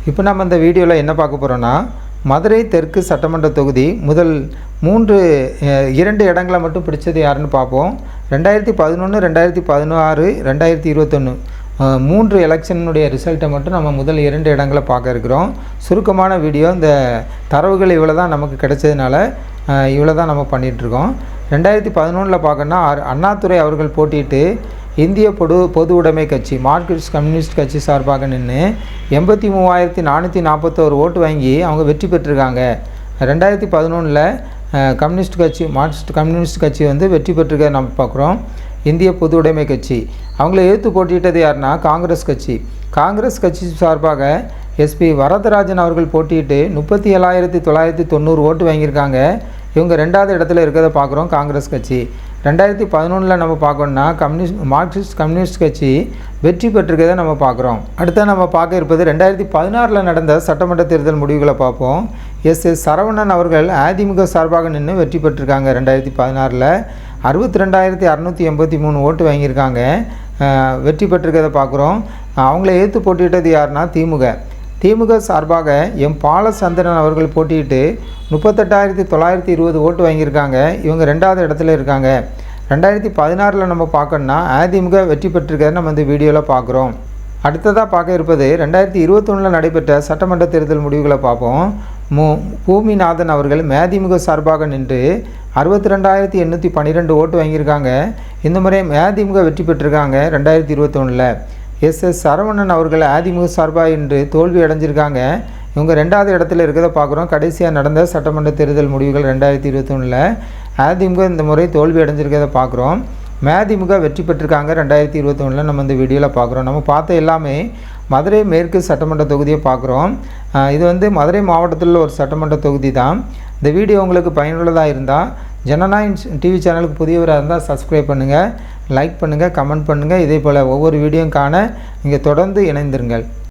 இப்போ நம்ம இந்த வீடியோவில் என்ன பார்க்க போகிறோன்னா, மதுரை தெற்கு சட்டமன்ற தொகுதி முதல் 2 இடங்களை மட்டும் பிடிச்சது யாருன்னு பார்ப்போம். 2011, 2016, 2021 3 எலெக்ஷனுடைய ரிசல்ட்டை மட்டும் நம்ம முதல் 2 இடங்களை பார்க்க இருக்கிறோம். சுருக்கமான வீடியோ. இந்த தரவுகள் இவ்வளோ தான் நமக்கு கிடைச்சதுனால இவ்வளோ தான் நம்ம பண்ணிகிட்ருக்கோம். 2011 பார்க்கணுன்னா அண்ணாதுரை அவர்கள் போட்டியிட்டு இந்திய பொது உடைமை கட்சி மார்க்சிஸ்ட் கம்யூனிஸ்ட் கட்சி சார்பாக நின்று 83,441 ஓட்டு வாங்கி அவங்க வெற்றி பெற்றிருக்காங்க. 2011 மார்க்சிஸ்ட் கம்யூனிஸ்ட் கட்சி வந்து வெற்றி பெற்றிருக்க நம்ம பார்க்குறோம். இந்திய பொது உடைமை கட்சி அவங்கள எதிர்த்து போட்டியிட்டது யாருன்னா காங்கிரஸ் கட்சி சார்பாக எஸ்பி வரதராஜன் அவர்கள் போட்டியிட்டு 37,990 ஓட்டு வாங்கியிருக்காங்க. இவங்க 2வது இடத்துல இருக்கிறத பார்க்குறோம். காங்கிரஸ் கட்சி 2011 நம்ம பார்க்கணுன்னா மார்க்சிஸ்ட் கம்யூனிஸ்ட் கட்சி வெற்றி பெற்றிருக்கிறத நம்ம பார்க்குறோம். அடுத்து நம்ம பார்க்க இருப்பது 2016 நடந்த சட்டமன்ற தேர்தல் முடிவுகளை பார்ப்போம். எஸ் சரவணன் அவர்கள் அதிமுக சார்பாக நின்று வெற்றி பெற்றிருக்காங்க. 2016 62,683 ஓட்டு வாங்கியிருக்காங்க. வெற்றி பெற்றிருக்கிறத பார்க்குறோம். அவங்கள எதிர்த்து போட்டியிட்டது யாருன்னா திமுக சார்பாக பாலச்சந்திரன் அவர்கள் போட்டியிட்டு 38,920 ஓட்டு வாங்கியிருக்காங்க. இவங்க 2வது இடத்துல இருக்காங்க. 2016 நம்ம பார்க்கணுன்னா அதிமுக வெற்றி பெற்றிருக்கிறத நம்ம இந்த வீடியோவில் பார்க்குறோம். அடுத்ததாக பார்க்க இருப்பது 2021 நடைபெற்ற சட்டமன்ற தேர்தல் முடிவுகளை பார்ப்போம். பூமிநாதன் அவர்கள் அதிமுக சார்பாக நின்று 62,812 ஓட்டு வாங்கியிருக்காங்க. இந்த முறை அதிமுக வெற்றி பெற்றிருக்காங்க. 2021 எஸ் சரவணன் அவர்கள் அதிமுக சார்பாக இன்று தோல்வி அடைஞ்சிருக்காங்க. இவங்க 2வது இடத்துல இருக்கிறத பார்க்குறோம். கடைசியாக நடந்த சட்டமன்ற தேர்தல் முடிவுகள் 2021 அதிமுக இந்த முறை தோல்வி அடைஞ்சிருக்கிறத பார்க்குறோம். அதிமுக வெற்றி பெற்றிருக்காங்க. 2021 நம்ம இந்த வீடியோவில் பார்க்குறோம். நம்ம பார்த்த எல்லாமே மதுரை மேற்கு சட்டமன்ற தொகுதியை பார்க்குறோம். இது வந்து மதுரை மாவட்டத்தில் ஒரு சட்டமன்ற தொகுதி தான். இந்த வீடியோ உங்களுக்கு பயனுள்ளதாக இருந்தால் ஜனநாயகம் டிவி சேனலுக்கு புதியவராக இருந்தால் சப்ஸ்கிரைப் பண்ணுங்கள், லைக் பண்ணுங்கள், கமெண்ட் பண்ணுங்கள். இதே போல் ஒவ்வொரு வீடியோவும் காண நீங்கள் தொடர்ந்து இணைந்திருங்கள்.